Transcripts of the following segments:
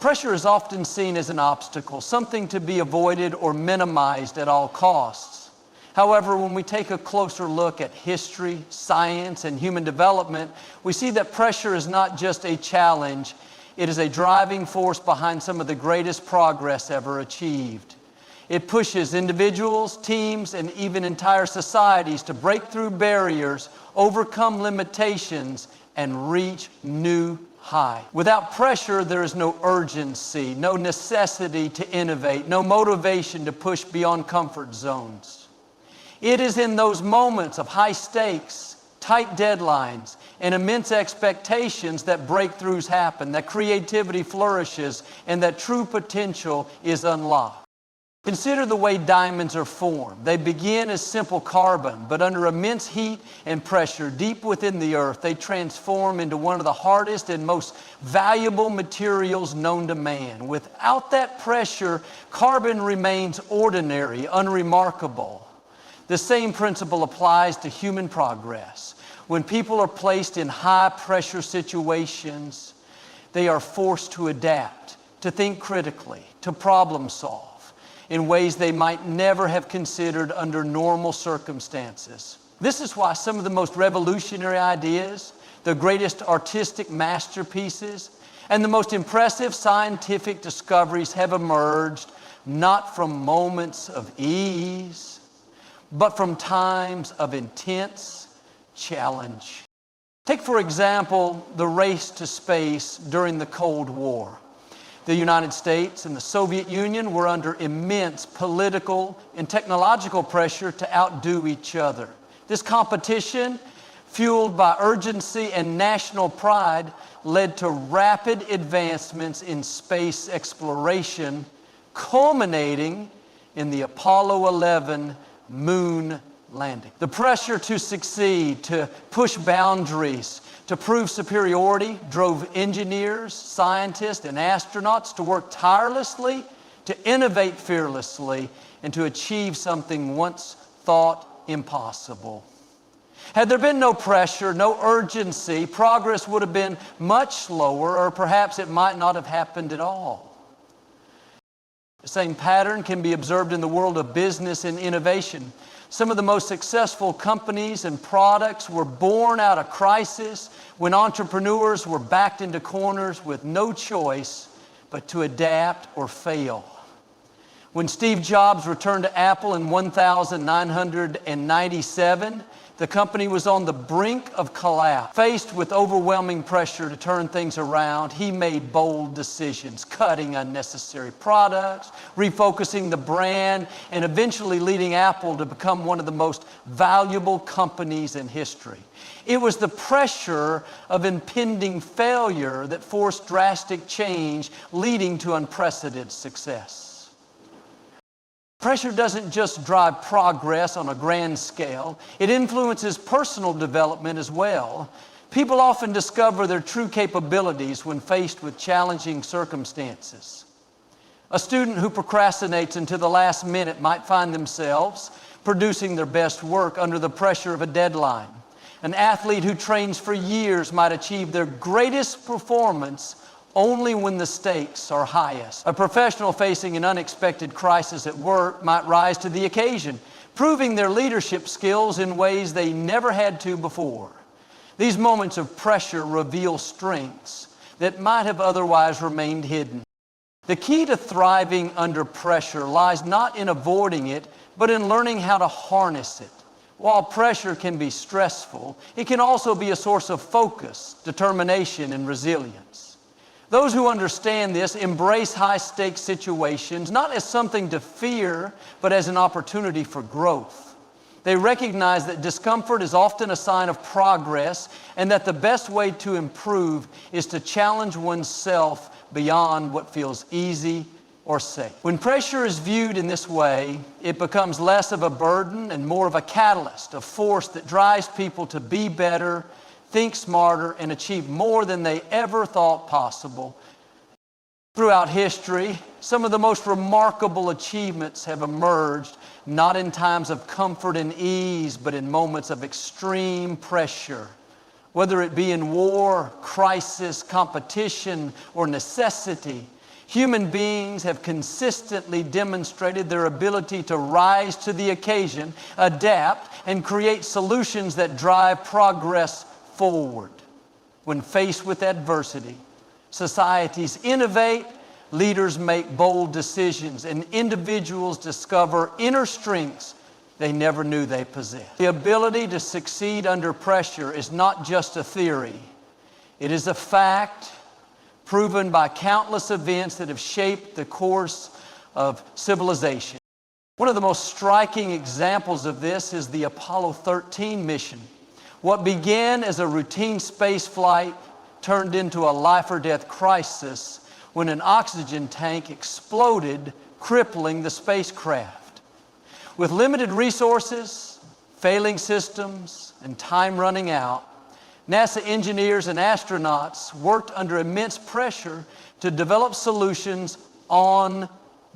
Pressure is often seen as an obstacle, something to be avoided or minimized at all costs. However, when we take a closer look at history, science, and human development, we see that pressure is not just a challenge, it is a driving force behind some of the greatest progress ever achieved. It pushes individuals, teams, and even entire societies to break through barriers, overcome limitations, and reach new heights. Without pressure, there is no urgency, no necessity to innovate, no motivation to push beyond comfort zones. It is in those moments of high stakes, tight deadlines, and immense expectations that breakthroughs happen, that creativity flourishes, and that true potential is unlocked. Consider the way diamonds are formed. They begin as simple carbon, but under immense heat and pressure deep within the earth, they transform into one of the hardest and most valuable materials known to man. Without that pressure, carbon remains ordinary, unremarkable. The same principle applies to human progress. When people are placed in high-pressure situations, they are forced to adapt, to think critically, to problem solve in ways they might never have considered under normal circumstances. This is why some of the most revolutionary ideas, the greatest artistic masterpieces, and the most impressive scientific discoveries have emerged not from moments of ease, but from times of intense challenge. Take, for example, the race to space during the Cold War. The United States and the Soviet Union were under immense political and technological pressure to outdo each other. This competition, fueled by urgency and national pride, led to rapid advancements in space exploration, culminating in the Apollo 11 moon landing. The pressure to succeed, to push boundaries, to prove superiority drove engineers, scientists, and astronauts to work tirelessly, to innovate fearlessly, and to achieve something once thought impossible. Had there been no pressure, no urgency, progress would have been much slower, or perhaps it might not have happened at all. The same pattern can be observed in the world of business and innovation. Some of the most successful companies and products were born out of crisis when entrepreneurs were backed into corners with no choice but to adapt or fail. When Steve Jobs returned to Apple in 1997, the company was on the brink of collapse. Faced with overwhelming pressure to turn things around, he made bold decisions, cutting unnecessary products, refocusing the brand, and eventually leading Apple to become one of the most valuable companies in history. It was the pressure of impending failure that forced drastic change, leading to unprecedented success. Pressure doesn't just drive progress on a grand scale, it influences personal development as well. People often discover their true capabilities when faced with challenging circumstances. A student who procrastinates until the last minute might find themselves producing their best work under the pressure of a deadline. An athlete who trains for years might achieve their greatest performance only when the stakes are highest. A professional facing an unexpected crisis at work might rise to the occasion, proving their leadership skills in ways they never had to before. These moments of pressure reveal strengths that might have otherwise remained hidden. The key to thriving under pressure lies not in avoiding it, but in learning how to harness it. While pressure can be stressful, it can also be a source of focus, determination, and resilience. Those who understand this embrace high-stakes situations not as something to fear, but as an opportunity for growth. They recognize that discomfort is often a sign of progress and that the best way to improve is to challenge oneself beyond what feels easy or safe. When pressure is viewed in this way, it becomes less of a burden and more of a catalyst, a force that drives people to be better, think smarter, and achieve more than they ever thought possible. Throughout history, some of the most remarkable achievements have emerged not in times of comfort and ease, but in moments of extreme pressure. Whether it be in war, crisis, competition, or necessity, Human beings have consistently demonstrated their ability to rise to the occasion, adapt, and create solutions that drive progress forward. When faced with adversity, societies innovate, leaders make bold decisions, and individuals discover inner strengths they never knew they possessed. The ability to succeed under pressure is not just a theory. It is a fact proven by countless events that have shaped the course of civilization. One of the most striking examples of this is the Apollo 13 mission. What began as a routine space flight turned into a life or death crisis when an oxygen tank exploded, crippling the spacecraft. With limited resources, failing systems, and time running out, NASA engineers and astronauts worked under immense pressure to develop solutions on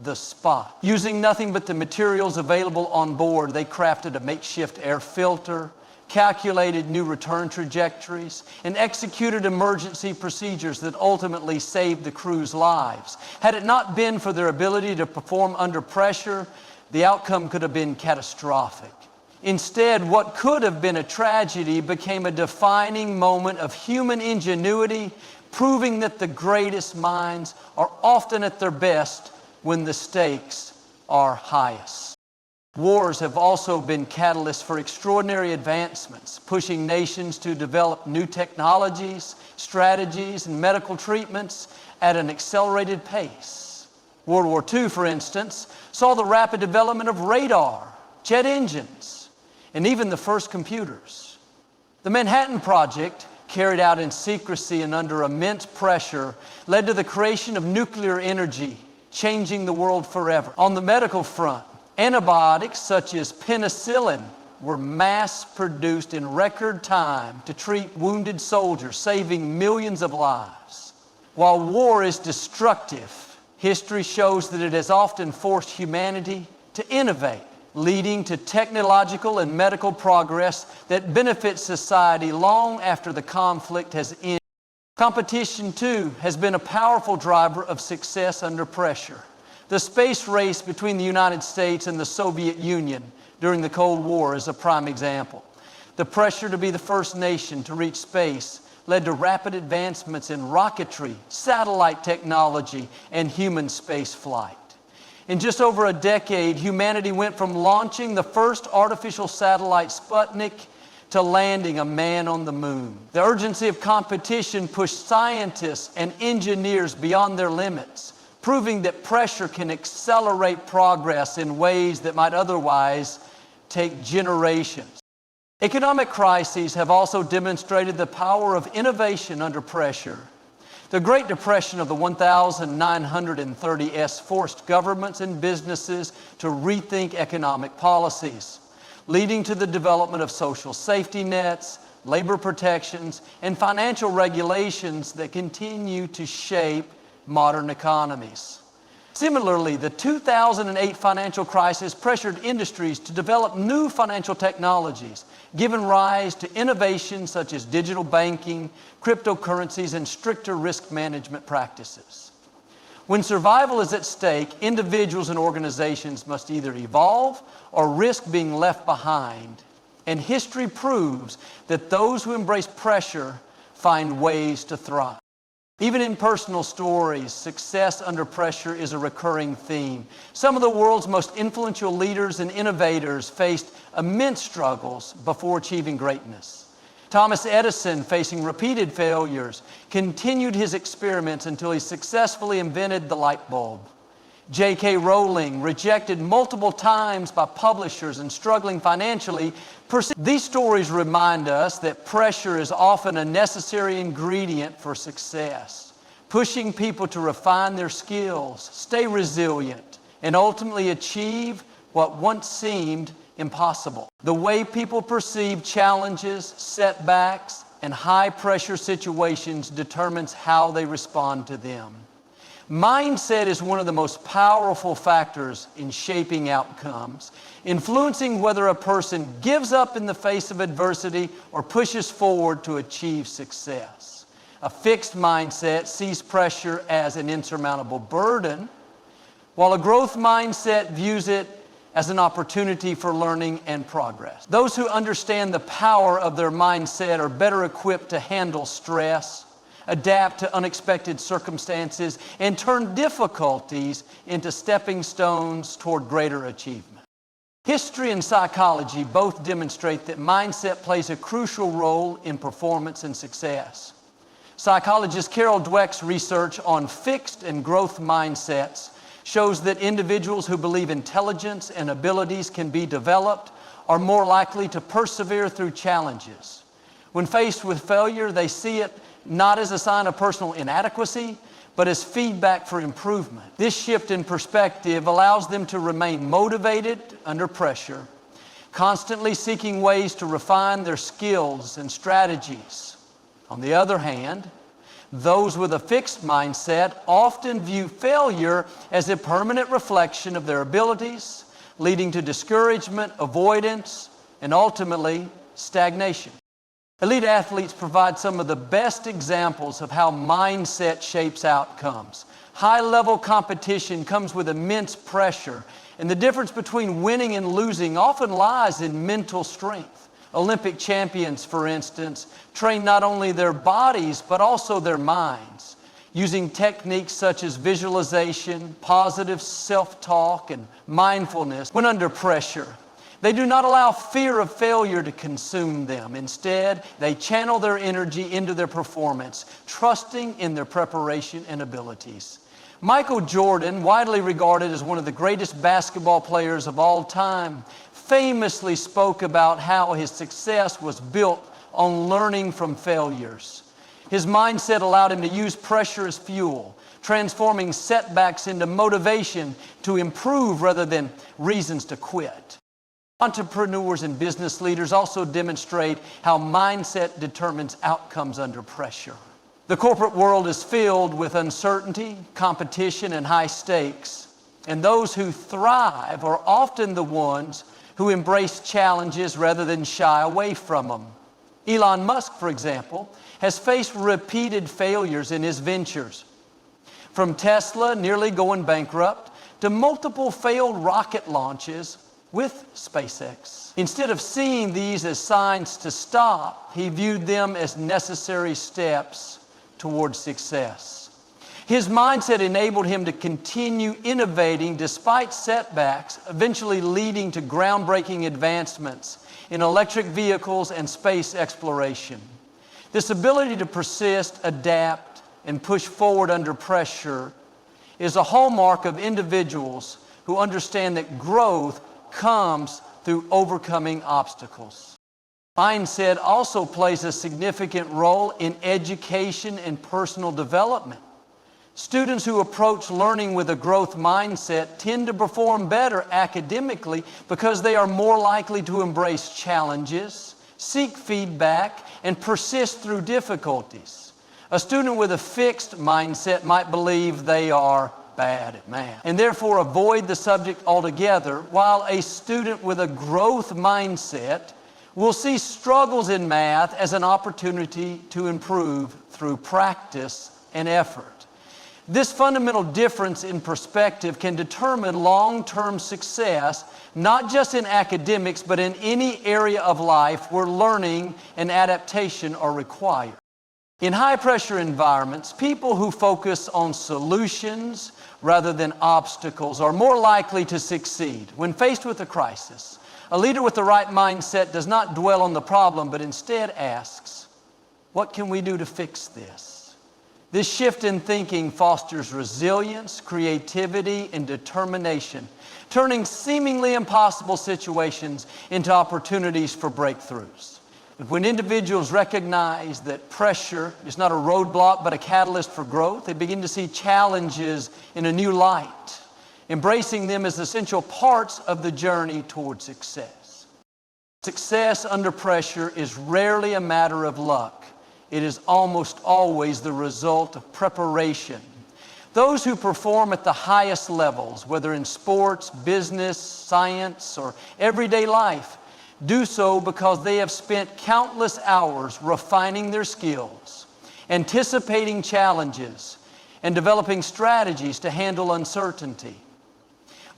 the spot. Using nothing but the materials available on board, they crafted a makeshift air filter, calculated new return trajectories, and executed emergency procedures that ultimately saved the crew's lives. Had it not been for their ability to perform under pressure, the outcome could have been catastrophic. Instead, what could have been a tragedy became a defining moment of human ingenuity, proving that the greatest minds are often at their best when the stakes are highest. Wars have also been catalysts for extraordinary advancements, pushing nations to develop new technologies, strategies, and medical treatments at an accelerated pace. World War II, for instance, saw the rapid development of radar, jet engines, and even the first computers. The Manhattan Project, carried out in secrecy and under immense pressure, led to the creation of nuclear energy, changing the world forever. On the medical front, antibiotics such as penicillin were mass-produced in record time to treat wounded soldiers, saving millions of lives. While war is destructive, history shows that it has often forced humanity to innovate, leading to technological and medical progress that benefits society long after the conflict has ended. Competition, too, has been a powerful driver of success under pressure. The space race between the United States and the Soviet Union during the Cold War is a prime example. The pressure to be the first nation to reach space led to rapid advancements in rocketry, satellite technology, and human space flight. In just over a decade, humanity went from launching the first artificial satellite, Sputnik, to landing a man on the moon. The urgency of competition pushed scientists and engineers beyond their limits, proving that pressure can accelerate progress in ways that might otherwise take generations. Economic crises have also demonstrated the power of innovation under pressure. The Great Depression of the 1930s forced governments and businesses to rethink economic policies, leading to the development of social safety nets, labor protections, and financial regulations that continue to shape modern economies. Similarly, the 2008 financial crisis pressured industries to develop new financial technologies, giving rise to innovations such as digital banking, cryptocurrencies, and stricter risk management practices. When survival is at stake, individuals and organizations must either evolve or risk being left behind. And history proves that those who embrace pressure find ways to thrive. Even in personal stories, success under pressure is a recurring theme. Some of the world's most influential leaders and innovators faced immense struggles before achieving greatness. Thomas Edison, facing repeated failures, continued his experiments until he successfully invented the light bulb. J.K. Rowling, rejected multiple times by publishers and struggling financially. These stories remind us that pressure is often a necessary ingredient for success, pushing people to refine their skills, stay resilient, and ultimately achieve what once seemed impossible. The way people perceive challenges, setbacks, and high-pressure situations determines how they respond to them. Mindset is one of the most powerful factors in shaping outcomes, influencing whether a person gives up in the face of adversity or pushes forward to achieve success. A fixed mindset sees pressure as an insurmountable burden, while a growth mindset views it as an opportunity for learning and progress. Those who understand the power of their mindset are better equipped to handle stress, adapt to unexpected circumstances, and turn difficulties into stepping stones toward greater achievement. History and psychology both demonstrate that mindset plays a crucial role in performance and success. Psychologist Carol Dweck's research on fixed and growth mindsets shows that individuals who believe intelligence and abilities can be developed are more likely to persevere through challenges. When faced with failure, they see it not as a sign of personal inadequacy, but as feedback for improvement. This shift in perspective allows them to remain motivated under pressure, constantly seeking ways to refine their skills and strategies. On the other hand, those with a fixed mindset often view failure as a permanent reflection of their abilities, leading to discouragement, avoidance, and ultimately stagnation. Elite athletes provide some of the best examples of how mindset shapes outcomes. High-level competition comes with immense pressure, and the difference between winning and losing often lies in mental strength. Olympic champions, for instance, train not only their bodies, but also their minds, using techniques such as visualization, positive self-talk, and mindfulness. When under pressure, they do not allow fear of failure to consume them. Instead, they channel their energy into their performance, trusting in their preparation and abilities. Michael Jordan, widely regarded as one of the greatest basketball players of all time, famously spoke about how his success was built on learning from failures. His mindset allowed him to use pressure as fuel, transforming setbacks into motivation to improve rather than reasons to quit. Entrepreneurs and business leaders also demonstrate how mindset determines outcomes under pressure. The corporate world is filled with uncertainty, competition, and high stakes, and those who thrive are often the ones who embrace challenges rather than shy away from them. Elon Musk, for example, has faced repeated failures in his ventures, from Tesla nearly going bankrupt to multiple failed rocket launches with SpaceX. Instead of seeing these as signs to stop, he viewed them as necessary steps towards success. His mindset enabled him to continue innovating despite setbacks, eventually leading to groundbreaking advancements in electric vehicles and space exploration. This ability to persist, adapt, and push forward under pressure is a hallmark of individuals who understand that growth comes through overcoming obstacles. Mindset also plays a significant role in education and personal development. Students who approach learning with a growth mindset tend to perform better academically because they are more likely to embrace challenges, seek feedback, and persist through difficulties. A student with a fixed mindset might believe they are bad at math and therefore avoid the subject altogether, while a student with a growth mindset will see struggles in math as an opportunity to improve through practice and effort. This fundamental difference in perspective can determine long-term success, not just in academics, but in any area of life where learning and adaptation are required. In high-pressure environments, people who focus on solutions rather than obstacles are more likely to succeed. When faced with a crisis, a leader with the right mindset does not dwell on the problem, but instead asks, what can we do to fix this? This shift in thinking fosters resilience, creativity, and determination, turning seemingly impossible situations into opportunities for breakthroughs. When individuals recognize that pressure is not a roadblock but a catalyst for growth, they begin to see challenges in a new light, embracing them as essential parts of the journey toward success. Success under pressure is rarely a matter of luck. It is almost always the result of preparation. Those who perform at the highest levels, whether in sports, business, science, or everyday life, do so because they have spent countless hours refining their skills, anticipating challenges, and developing strategies to handle uncertainty.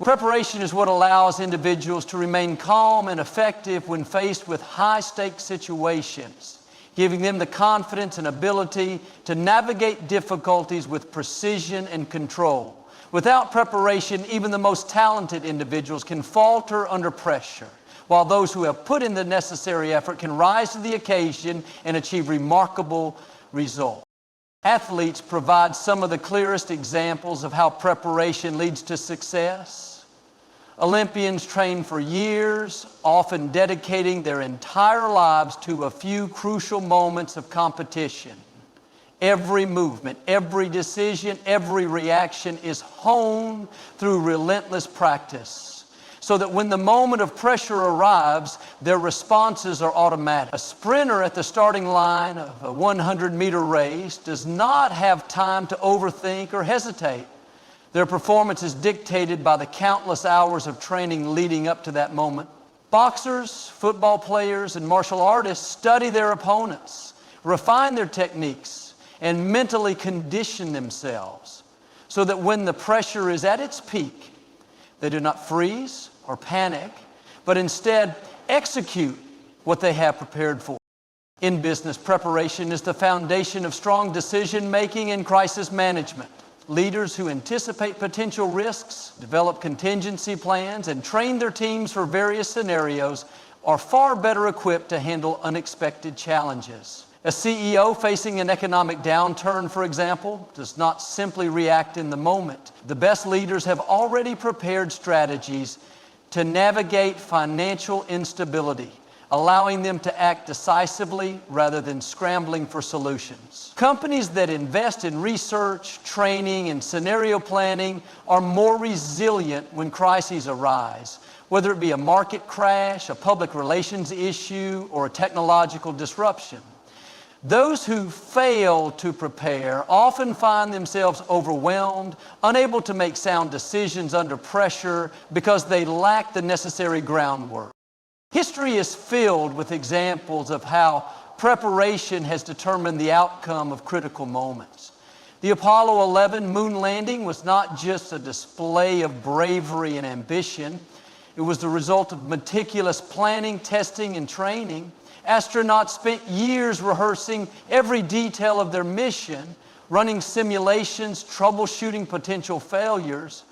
Preparation is what allows individuals to remain calm and effective when faced with high-stakes situations, giving them the confidence and ability to navigate difficulties with precision and control. Without preparation, even the most talented individuals can falter under pressure, while those who have put in the necessary effort can rise to the occasion and achieve remarkable results. Athletes provide some of the clearest examples of how preparation leads to success. Olympians train for years, often dedicating their entire lives to a few crucial moments of competition. Every movement, every decision, every reaction is honed through relentless practice, so that when the moment of pressure arrives, their responses are automatic. A sprinter at the starting line of a 100-meter race does not have time to overthink or hesitate. Their performance is dictated by the countless hours of training leading up to that moment. Boxers, football players, and martial artists study their opponents, refine their techniques, and mentally condition themselves so that when the pressure is at its peak, they do not freeze or panic, but instead execute what they have prepared for. In business, preparation is the foundation of strong decision-making and crisis management. Leaders who anticipate potential risks, develop contingency plans, and train their teams for various scenarios are far better equipped to handle unexpected challenges. A CEO facing an economic downturn, for example, does not simply react in the moment. The best leaders have already prepared strategies to navigate financial instability, allowing them to act decisively rather than scrambling for solutions. Companies that invest in research, training, and scenario planning are more resilient when crises arise, whether it be a market crash, a public relations issue, or a technological disruption. Those who fail to prepare often find themselves overwhelmed, unable to make sound decisions under pressure because they lack the necessary groundwork. History is filled with examples of how preparation has determined the outcome of critical moments. The Apollo 11 moon landing was not just a display of bravery and ambition. It was the result of meticulous planning, testing, and training. Astronauts spent years rehearsing every detail of their mission, running simulations, troubleshooting potential failures,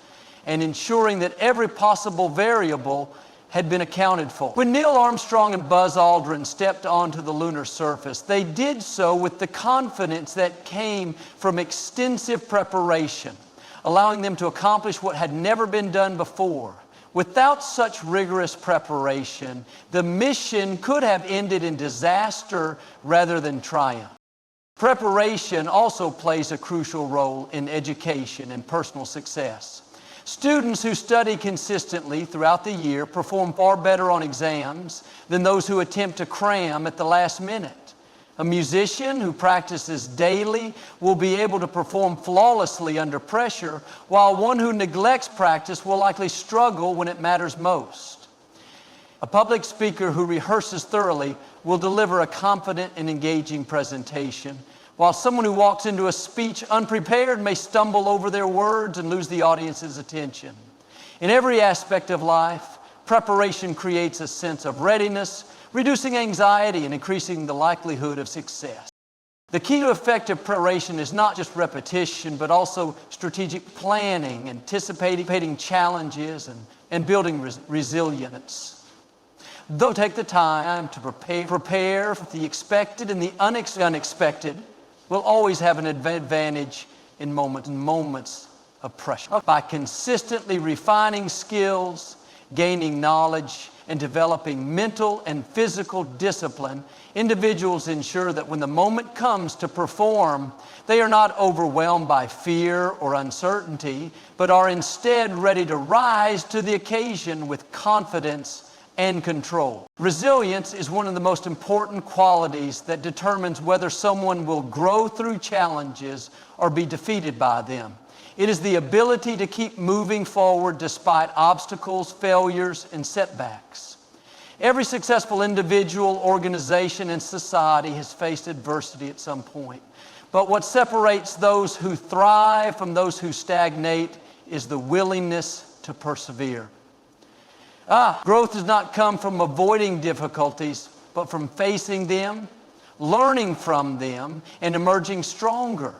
and ensuring that every possible variable had been accounted for. When Neil Armstrong and Buzz Aldrin stepped onto the lunar surface, they did so with the confidence that came from extensive preparation, allowing them to accomplish what had never been done before. Without such rigorous preparation, the mission could have ended in disaster rather than triumph. Preparation also plays a crucial role in education and personal success. Students who study consistently throughout the year perform far better on exams than those who attempt to cram at the last minute. A musician who practices daily will be able to perform flawlessly under pressure, while one who neglects practice will likely struggle when it matters most. A public speaker who rehearses thoroughly will deliver a confident and engaging presentation, while someone who walks into a speech unprepared may stumble over their words and lose the audience's attention. In every aspect of life, preparation creates a sense of readiness, reducing anxiety and increasing the likelihood of success. The key to effective preparation is not just repetition, but also strategic planning, anticipating challenges, and building resilience. Though take the time to prepare for the expected and the unexpected, will always have an advantage in moments of pressure. By consistently refining skills, gaining knowledge, and developing mental and physical discipline, individuals ensure that when the moment comes to perform, they are not overwhelmed by fear or uncertainty, but are instead ready to rise to the occasion with confidence and control. Resilience is one of the most important qualities that determines whether someone will grow through challenges or be defeated by them. It is the ability to keep moving forward despite obstacles, failures, and setbacks. Every successful individual, organization, and society has faced adversity at some point. But what separates those who thrive from those who stagnate is the willingness to persevere. Growth does not come from avoiding difficulties, but from facing them, learning from them, and emerging stronger.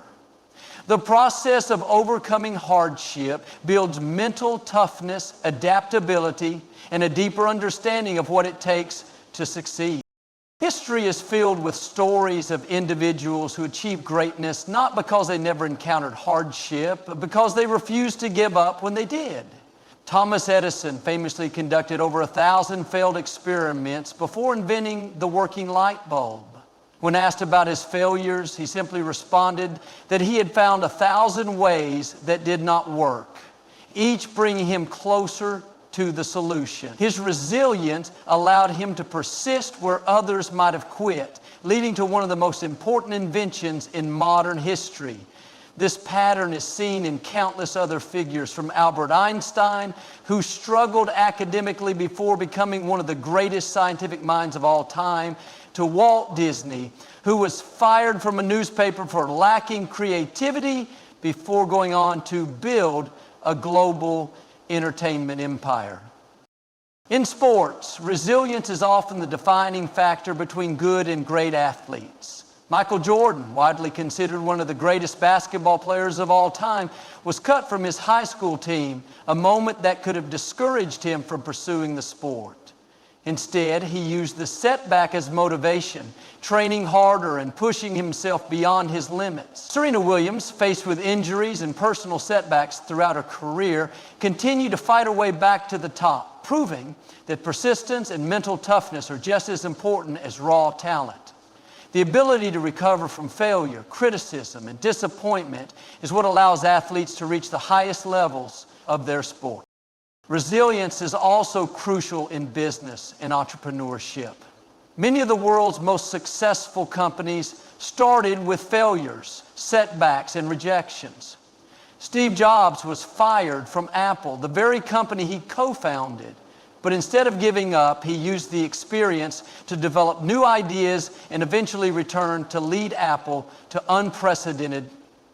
The process of overcoming hardship builds mental toughness, adaptability, and a deeper understanding of what it takes to succeed. History is filled with stories of individuals who achieved greatness not because they never encountered hardship, but because they refused to give up when they did. Thomas Edison famously conducted over 1,000 failed experiments before inventing the working light bulb. When asked about his failures, he simply responded that he had found 1,000 ways that did not work, each bringing him closer to the solution. His resilience allowed him to persist where others might have quit, leading to one of the most important inventions in modern history. This pattern is seen in countless other figures, from Albert Einstein, who struggled academically before becoming one of the greatest scientific minds of all time, to Walt Disney, who was fired from a newspaper for lacking creativity before going on to build a global entertainment empire. In sports, resilience is often the defining factor between good and great athletes. Michael Jordan, widely considered one of the greatest basketball players of all time, was cut from his high school team, a moment that could have discouraged him from pursuing the sport. Instead, he used the setback as motivation, training harder and pushing himself beyond his limits. Serena Williams, faced with injuries and personal setbacks throughout her career, continued to fight her way back to the top, proving that persistence and mental toughness are just as important as raw talent. The ability to recover from failure, criticism, and disappointment is what allows athletes to reach the highest levels of their sport. Resilience is also crucial in business and entrepreneurship. Many of the world's most successful companies started with failures, setbacks, and rejections. Steve Jobs was fired from Apple, the very company he co-founded. But instead of giving up, he used the experience to develop new ideas and eventually returned to lead Apple to unprecedented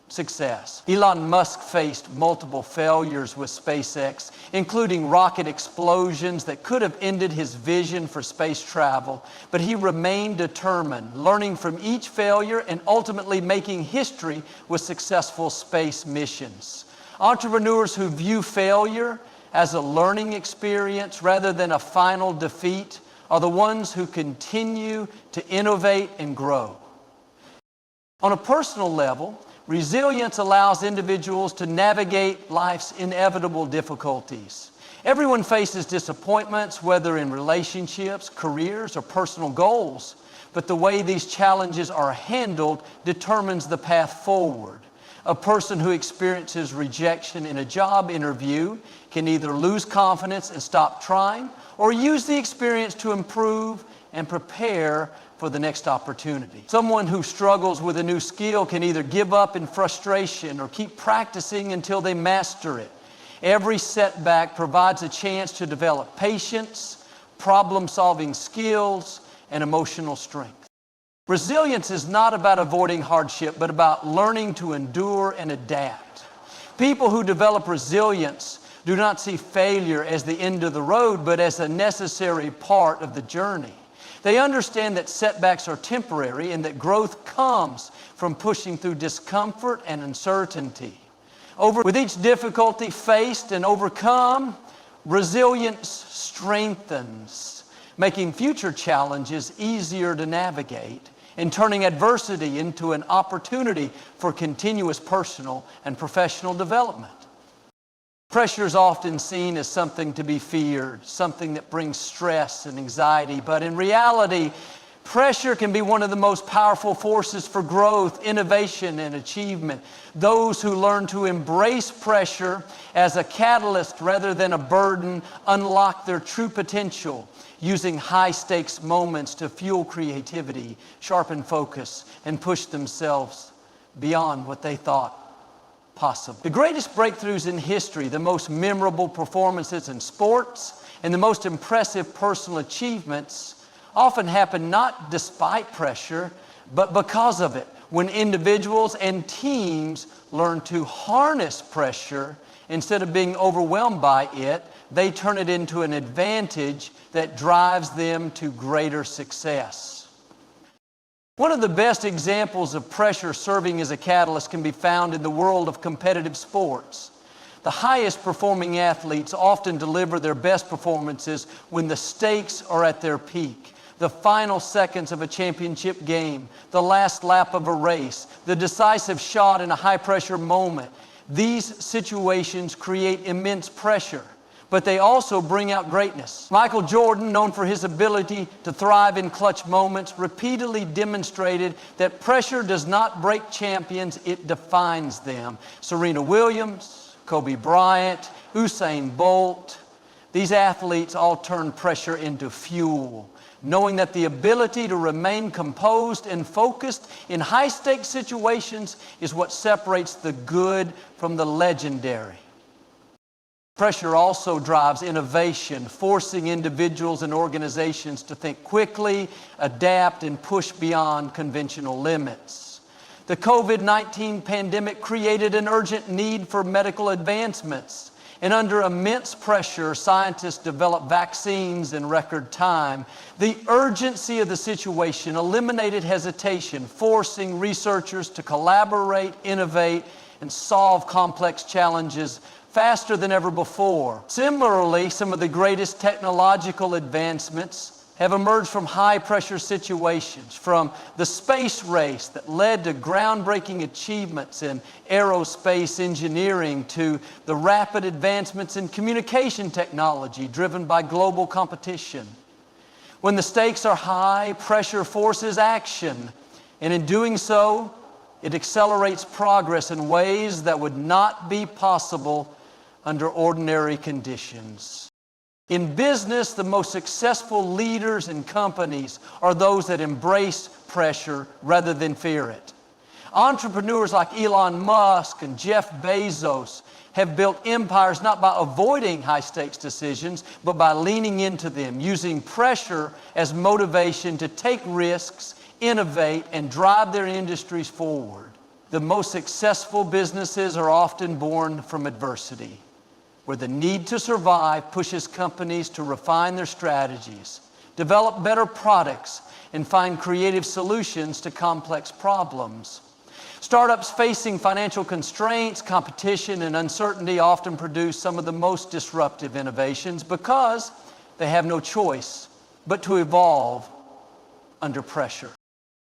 success. Elon Musk faced multiple failures with SpaceX, including rocket explosions that could have ended his vision for space travel, but he remained determined, learning from each failure and ultimately making history with successful space missions. Entrepreneurs who view failure as a learning experience rather than a final defeat are the ones who continue to innovate and grow. On a personal level, resilience allows individuals to navigate life's inevitable difficulties. Everyone faces disappointments, whether in relationships, careers, or personal goals, but the way these challenges are handled determines the path forward. A person who experiences rejection in a job interview can either lose confidence and stop trying, or use the experience to improve and prepare for the next opportunity. Someone who struggles with a new skill can either give up in frustration or keep practicing until they master it. Every setback provides a chance to develop patience, problem-solving skills, and emotional strength. Resilience is not about avoiding hardship, but about learning to endure and adapt. People who develop resilience do not see failure as the end of the road, but as a necessary part of the journey. They understand that setbacks are temporary and that growth comes from pushing through discomfort and uncertainty. With each difficulty faced and overcome, resilience strengthens, making future challenges easier to navigate and turning adversity into an opportunity for continuous personal and professional development. Pressure is often seen as something to be feared, something that brings stress and anxiety, but in reality, pressure can be one of the most powerful forces for growth, innovation, and achievement. Those who learn to embrace pressure as a catalyst rather than a burden unlock their true potential, using high-stakes moments to fuel creativity, sharpen focus, and push themselves beyond what they thought possible. The greatest breakthroughs in history, the most memorable performances in sports, and the most impressive personal achievements often happen not despite pressure, but because of it. When individuals and teams learn to harness pressure instead of being overwhelmed by it, they turn it into an advantage that drives them to greater success. One of the best examples of pressure serving as a catalyst can be found in the world of competitive sports. The highest performing athletes often deliver their best performances when the stakes are at their peak. The final seconds of a championship game, the last lap of a race, the decisive shot in a high-pressure moment. These situations create immense pressure, but they also bring out greatness. Michael Jordan, known for his ability to thrive in clutch moments, repeatedly demonstrated that pressure does not break champions, it defines them. Serena Williams, Kobe Bryant, Usain Bolt, these athletes all turn pressure into fuel, knowing that the ability to remain composed and focused in high-stakes situations is what separates the good from the legendary. Pressure also drives innovation, forcing individuals and organizations to think quickly, adapt, and push beyond conventional limits. The COVID-19 pandemic created an urgent need for medical advancements. And under immense pressure, scientists developed vaccines in record time. The urgency of the situation eliminated hesitation, forcing researchers to collaborate, innovate, and solve complex challenges faster than ever before. Similarly, some of the greatest technological advancements have emerged from high-pressure situations, from the space race that led to groundbreaking achievements in aerospace engineering to the rapid advancements in communication technology driven by global competition. When the stakes are high, pressure forces action, and in doing so, it accelerates progress in ways that would not be possible under ordinary conditions. In business, the most successful leaders and companies are those that embrace pressure rather than fear it. Entrepreneurs like Elon Musk and Jeff Bezos have built empires not by avoiding high-stakes decisions, but by leaning into them, using pressure as motivation to take risks, innovate, and drive their industries forward. The most successful businesses are often born from adversity, where the need to survive pushes companies to refine their strategies, develop better products, and find creative solutions to complex problems. Startups facing financial constraints, competition, and uncertainty often produce some of the most disruptive innovations because they have no choice but to evolve under pressure.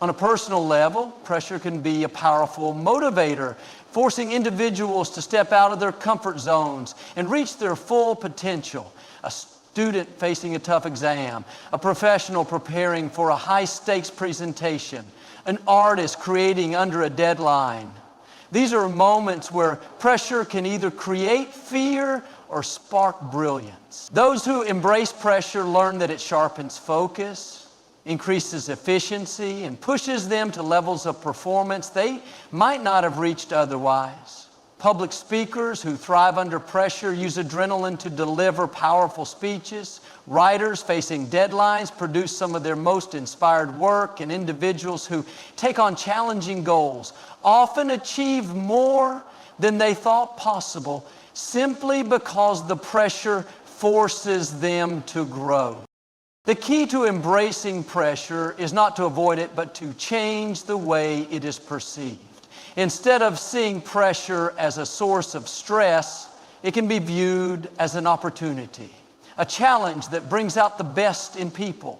On a personal level, pressure can be a powerful motivator, forcing individuals to step out of their comfort zones and reach their full potential. A student facing a tough exam, a professional preparing for a high-stakes presentation, an artist creating under a deadline. These are moments where pressure can either create fear or spark brilliance. Those who embrace pressure learn that it sharpens focus, increases efficiency, and pushes them to levels of performance they might not have reached otherwise. Public speakers who thrive under pressure use adrenaline to deliver powerful speeches. Writers facing deadlines produce some of their most inspired work, and individuals who take on challenging goals often achieve more than they thought possible simply because the pressure forces them to grow. The key to embracing pressure is not to avoid it, but to change the way it is perceived. Instead of seeing pressure as a source of stress, it can be viewed as an opportunity, a challenge that brings out the best in people.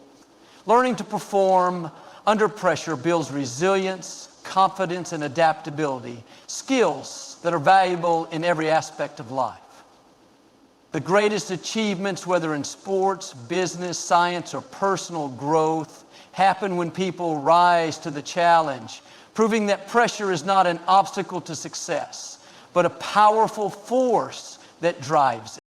Learning to perform under pressure builds resilience, confidence, and adaptability, skills that are valuable in every aspect of life. The greatest achievements, whether in sports, business, science, or personal growth, happen when people rise to the challenge, proving that pressure is not an obstacle to success, but a powerful force that drives it.